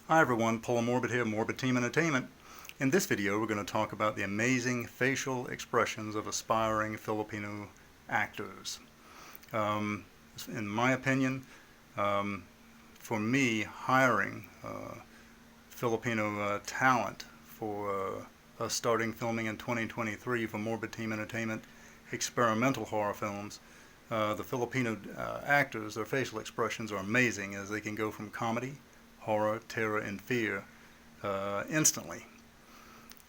Hi everyone, Paul Morbid here, Morbid Team Entertainment. In this video we're going to talk about the amazing facial expressions of aspiring Filipino actors. In my opinion, for me, hiring Filipino talent for us starting filming in 2023 for Morbid Team Entertainment experimental horror films, the Filipino actors, their facial expressions are amazing as they can go from comedy, horror, terror, and fear instantly.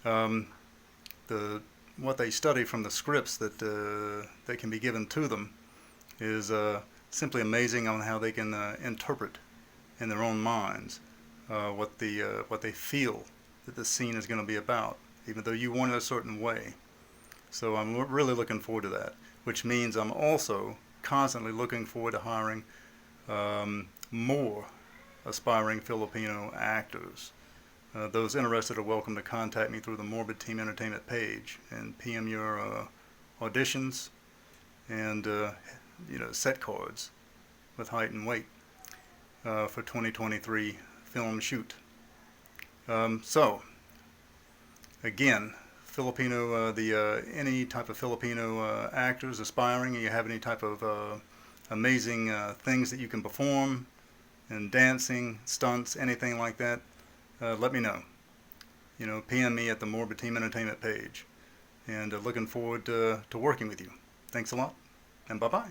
What they study from the scripts that can be given to them is simply amazing on how they can interpret in their own minds what they feel that the scene is going to be about, even though you want it a certain way. So I'm really looking forward to that, which means I'm also constantly looking forward to hiring more aspiring Filipino actors. Those interested are welcome to contact me through the Morbid Team Entertainment page and PM your auditions and set cards with height and weight for 2023 film shoot. So again, Filipino, any type of Filipino actors aspiring, and you have any type of amazing things that you can perform, and dancing, stunts, anything like that, let me know. PM me at the Morbid Team Entertainment page. And looking forward to working with you. Thanks a lot, and bye-bye.